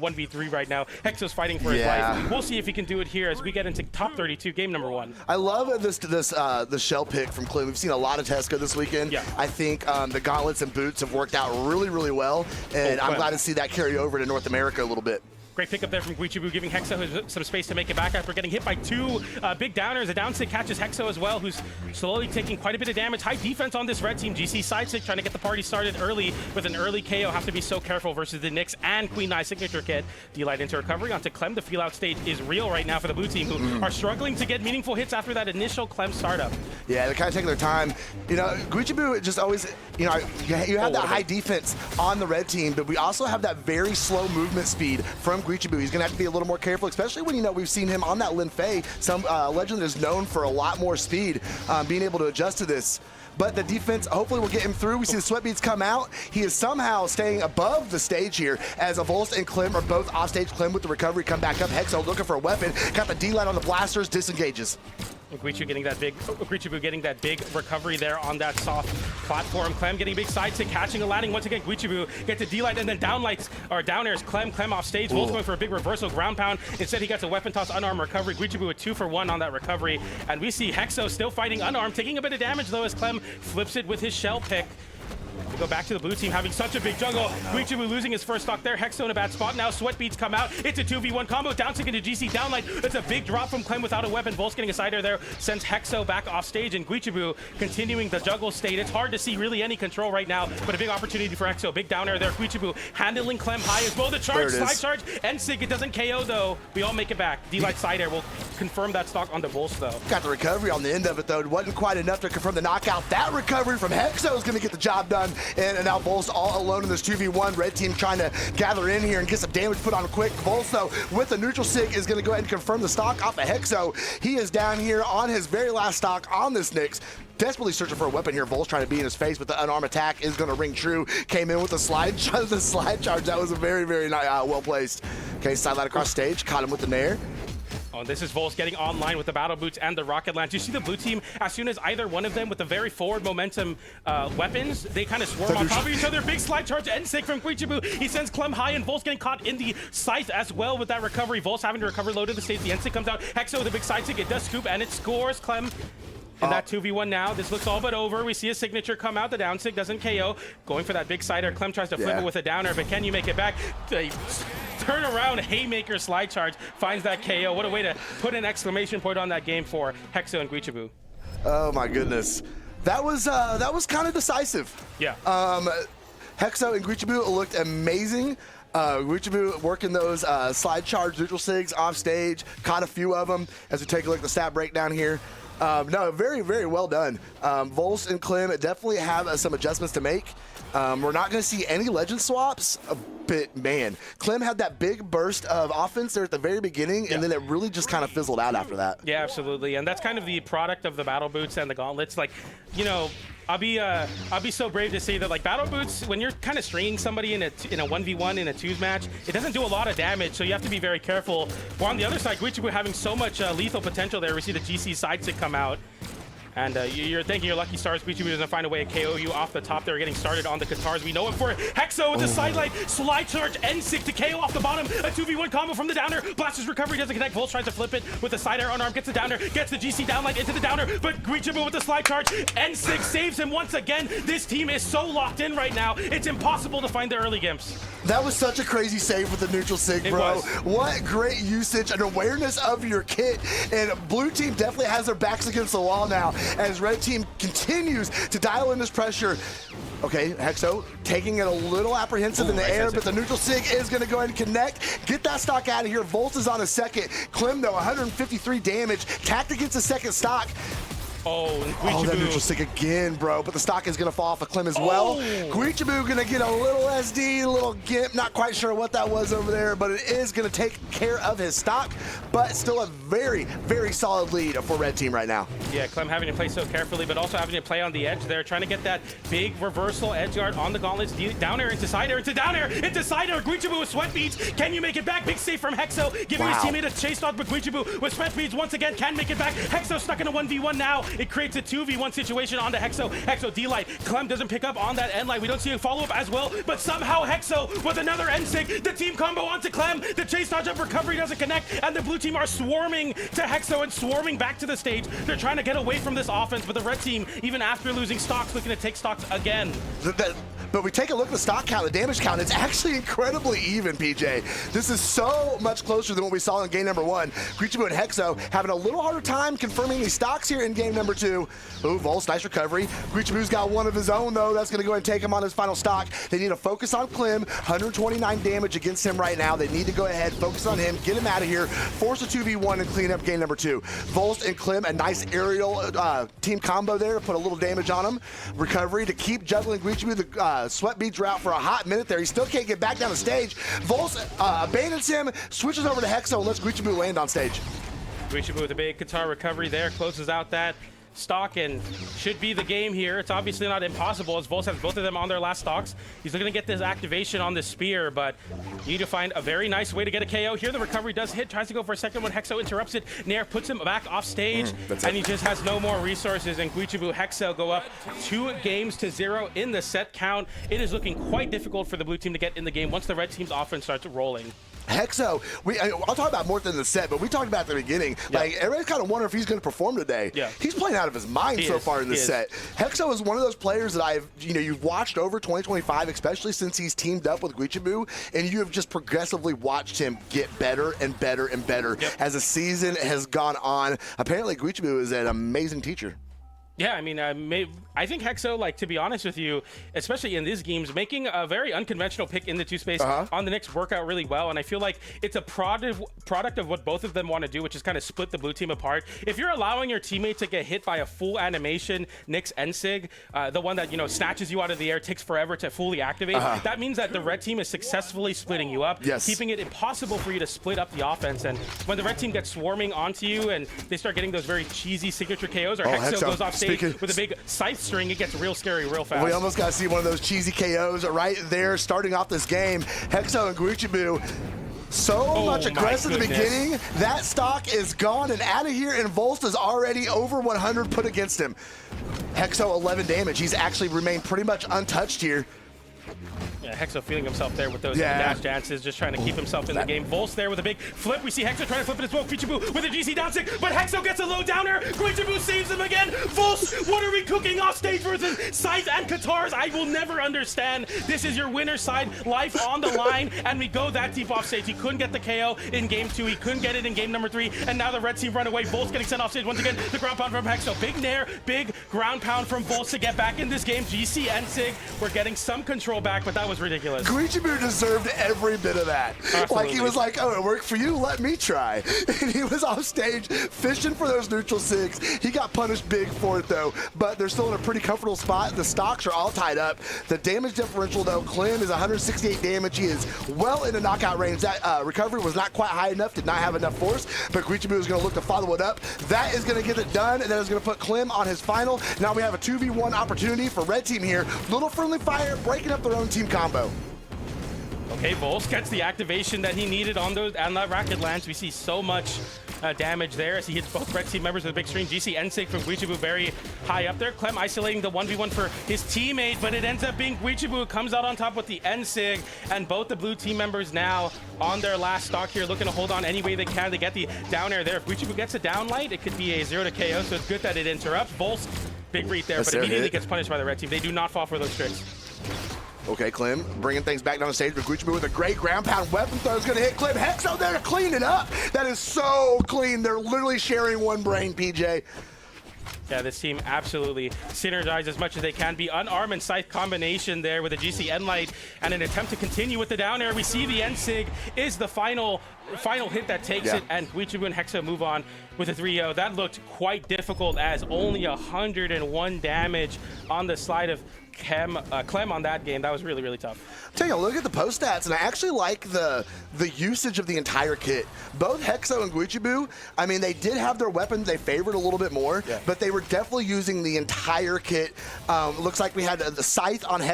1v3 right now. Hexo's fighting for his life. We'll see if he can do it here as we get into top 32, game number 1. I love the shell pick from Clem. We've seen a lot of Tesco this weekend. Yeah. I think the gauntlets and boots have worked out really, really well, and I'm glad to see that carry over to North America a little bit. Great pickup there from Guichabou, giving Hexo some space to make it back after getting hit by 2 big downers. A down stick catches Hexo as well, who's slowly taking quite a bit of damage. High defense on this red team. GC side stick trying to get the party started early with an early KO. Have to be so careful versus the Nyx and Queen Nai signature kit. D-Light into recovery onto Clem. The feel out stage is real right now for the blue team, who are struggling to get meaningful hits after that initial Clem startup. Yeah, they're kind of taking their time. You know, Guichabou just always, you know, you have that high defense on the red team, but we also have that very slow movement speed from Guichabou. He's going to have to be a little more careful, especially when, you know, we've seen him on that Lin Fei. Some legend is known for a lot more speed, being able to adjust to this. But the defense hopefully will get him through. We see the sweat beads come out. He is somehow staying above the stage here as Volst and Clem are both off stage. Clem with the recovery, come back up. Hexo looking for a weapon. Got the D-line on the blasters, disengages. Guichabou getting that big recovery there on that soft platform. Clem getting a big side stick, catching and landing once again. Guichabou gets a D-light and then down airs Clem off stage. Volst going for a big reversal ground pound. Instead he gets a weapon toss unarmed recovery. Guichabou with 2 for 1 on that recovery. And we see Hexo still fighting unarmed, taking a bit of damage though as Clem flips it with his shell pick. We go back to the blue team having such a big jungle. Guichabou losing his first stock there. Hexo in a bad spot now. Sweat beats come out. It's a 2v1 combo. Down stick into GC downlight. It's a big drop from Clem without a weapon. Volst getting a side air there. Sends Hexo back off stage, and Guichabou continuing the juggle state. It's hard to see really any control right now, but a big opportunity for Hexo. Big down air there. Guichabou handling Clem high as well. The charge, slide charge, and sig. It doesn't KO though. We all make it back. D-light side air will confirm that stock on the Volst though. Got the recovery on the end of it though. It wasn't quite enough to confirm the knockout. That recovery from Hexo is going to get the job done, and now Volst all alone in this 2v1. Red team trying to gather in here and get some damage put on quick. Volst though with the neutral sig is going to go ahead and confirm the stock off of Hexo. He is down here on his very last stock on this Nyx. Desperately searching for a weapon here. Volst trying to be in his face, but the unarmed attack is going to ring true. Came in with the slide charge. That was a very, very well placed. Okay, sideline across stage. Caught him with the nair. Oh, this is Volst getting online with the battle boots and the rocket launch. You see the blue team, as soon as either one of them with the very forward momentum weapons, they kind of swarm on top of each other. Big slide charge and sig from Guichabou. He sends Clem high, and Volst getting caught in the scythe as well with that recovery. Volst having to recover low to the stage. The N-stick comes out. Hexo with a big side stick. It does scoop, and it scores Clem. In that 2v1 now, this looks all but over. We see a signature come out. The down stick doesn't KO. Going for that big sider. Clem tries to flip it with a downer, but can you make it back? Turn around, haymaker slide charge, finds that KO. What a way to put an exclamation point on that game for Hexo and Guichabou. Oh my goodness. That was kind of decisive. Yeah. Hexo and Guichabou looked amazing. Guichabou working those slide charge neutral sigs off stage, caught a few of them as we take a look at the stat breakdown here. No, very, very well done. Volst and Clem definitely have some adjustments to make. We're not going to see any legend swaps, but man, Clem had that big burst of offense there at the very beginning, and then it really just kind of fizzled out after that. Yeah, absolutely, and that's kind of the product of the battle boots and the gauntlets. Like, you know, I'll be so brave to say that, like, battle boots, when you're kind of stringing somebody in a 1v1 in a 2s match, it doesn't do a lot of damage, so you have to be very careful. While on the other side, Guichabou having so much lethal potential there. We see the GC side stick come out. And you're thanking your lucky stars. Guichabou doesn't find a way to KO you off the top. They're getting started on the Katars. We know him for it. Hexo with the sidelight, slide charge, N-stick to KO off the bottom. A 2v1 combo from the downer. Blaster's recovery doesn't connect. Volst tries to flip it with the side air unarmed. Gets the downer, gets the GC downlight into the downer. But Guichabou with the slide charge, N-stick saves him once again. This team is so locked in right now. It's impossible to find the early gimps. That was such a crazy save with the neutral sig, bro. What great usage and awareness of your kit. And blue team definitely has their backs against the wall now as red team continues to dial in this pressure. Okay, Hexo taking it a little apprehensive in the air, but the neutral sig is going to go ahead and connect. Get that stock out of here. Volst is on a second. Clem, though, 153 damage. Tactic gets a second stock. Oh, that neutral stick again, bro. But the stock is going to fall off of Clem as well. Guichabou going to get a little SD, a little gimp. Not quite sure what that was over there, but it is going to take care of his stock. But still a very, very solid lead for red team right now. Yeah, Clem having to play so carefully, but also having to play on the edge there, trying to get that big reversal edge guard on the gauntlets. Down air into side air, into down air, into side air. Guichabou with sweat beads. Can you make it back? Big save from Hexo, giving his teammate a chase dog, but Guichabou with sweat beads once again can make it back. Hexo stuck in a 1v1 now. It creates a 2v1 situation onto Hexo. Hexo D-Light. Clem doesn't pick up on that end light. We don't see a follow-up as well, but somehow Hexo with another end sig. The team combo onto Clem. The chase dodge up recovery doesn't connect, and the blue team are swarming to Hexo and swarming back to the stage. They're trying to get away from this offense, but the red team, even after losing stocks, looking to take stocks again. But we take a look at the stock count, the damage count, it's actually incredibly even, PJ. This is so much closer than what we saw in game number 1. Guichabou and Hexo having a little harder time confirming these stocks here in game number 2. Ooh, volst, nice recovery. Guichabou's got one of his own, though. That's going to go ahead and take him on his final stock. They need to focus on Clem. 129 damage against him right now. They need to go ahead, focus on him, get him out of here, force a 2v1, and clean up game number 2. Volst and Clem, a nice aerial team combo there, put a little damage on him. Recovery to keep juggling Guichabou. The sweat beads are out for a hot minute there. He still can't get back down the stage. Volst abandons him, switches over to Hexo, and lets Guichabou land on stage. Guichabou with a big guitar recovery there, closes out that stock and should be the game here. It's obviously not impossible as Volst has both of them on their last stocks. He's looking to get this activation on the spear, but you need to find a very nice way to get a KO. Here the recovery does hit, tries to go for a second when Hexo interrupts it. Nair puts him back off stage, and he just has no more resources, and Guichabou Hexo go up 2-0 in the set count. It is looking quite difficult for the blue team to get in the game once the red team's offense starts rolling. Hexo, I'll talk about more than the set, but we talked about at the beginning. Yeah. Like, everybody's kind of wondering if he's going to perform today. Yeah. He's playing out of his mind so far in this set. Hexo is one of those players that you've watched over 2025, especially since he's teamed up with Guichabou, and you have just progressively watched him get better and better and better as the season has gone on. Apparently, Guichabou is an amazing teacher. Yeah, I mean, I think Hexo, like, to be honest with you, especially in these games, making a very unconventional pick in the 2 space on the Knicks work out really well, and I feel like it's a product of what both of them want to do, which is kind of split the blue team apart. If you're allowing your teammate to get hit by a full animation Knicks N-Sig, the one that, snatches you out of the air, takes forever to fully activate, that means that the red team is successfully splitting you up, keeping it impossible for you to split up the offense. And when the red team gets swarming onto you and they start getting those very cheesy signature KOs, or Hexo goes off stage with a big scythe string, it gets real scary real fast. We almost got to see one of those cheesy KOs right there starting off this game. Hexo and Guichabou so much aggressive at the beginning. That stock is gone and out of here, and Volst is already over 100 put against him. Hexo 11 damage. He's actually remained pretty much untouched here. Yeah, Hexo feeling himself there with those dash dances, just trying to keep himself in the game. Volst there with a big flip. We see Hexo trying to flip it as well. Guichabou with a GC down stick, but Hexo gets a low downer. Guichabou saves him again. Volst, what are we cooking off stage versus Scythe and Katars? I will never understand. This is your winner's side, life on the line, and we go that deep off stage. He couldn't get the KO in game 2. He couldn't get it in game number 3, and now the red team run away. Volst getting sent off stage once again. The ground pound from Hexo. Big Nair, big ground pound from Volst to get back in this game. GC and Sig, we're getting some control back, but that was ridiculous. Guichabou deserved every bit of that. Absolutely. Like, he was like, oh, it worked for you, let me try. And he was off stage fishing for those neutral sigs. He got punished big for it, though, but they're still in a pretty comfortable spot. The stocks are all tied up. The damage differential, though, Clem is 168 damage. He is well into knockout range. That recovery was not quite high enough, did not have enough force, but Guichabou is going to look to follow it up. That is going to get it done, and that is going to put Clem on his final. Now we have a 2v1 opportunity for red team here. Little friendly fire, breaking up their own team combo. Okay, Volst gets the activation that he needed on that Rocket Lance. We see so much damage there as he hits both red team members with a big string. GC N-Sig from Guichabou very high up there. Clem isolating the 1v1 for his teammate, but it ends up being Guichabou who comes out on top with the N-Sig, and both the blue team members now on their last stock here, looking to hold on any way they can to get the down air there. If Guichabou gets a down light, it could be a 0 to KO, so it's good that it interrupts. Volst, big read there, but immediately gets punished by the red team. They do not fall for those tricks. Okay, Clem bringing things back down the stage, but Guichabou with a great ground pound weapon throw is going to hit Clem. Hexo there to clean it up. That is so clean. They're literally sharing one brain, PJ. Yeah, this team absolutely synergize as much as they can. Be unarmed and scythe combination there with a GC N-Light and an attempt to continue with the down air. We see the N-Sig is the final hit that takes it, and Guichabou and Hexo move on with a 3-0. That looked quite difficult as only 101 damage on the slide of Clem on that game. That was really, really tough. Taking a look at the post stats, and I actually like the usage of the entire kit. Both Hexo and Guichabou, I mean, they did have their weapons they favored a little bit more, but they were definitely using the entire kit. Looks like we had the scythe on Hexo.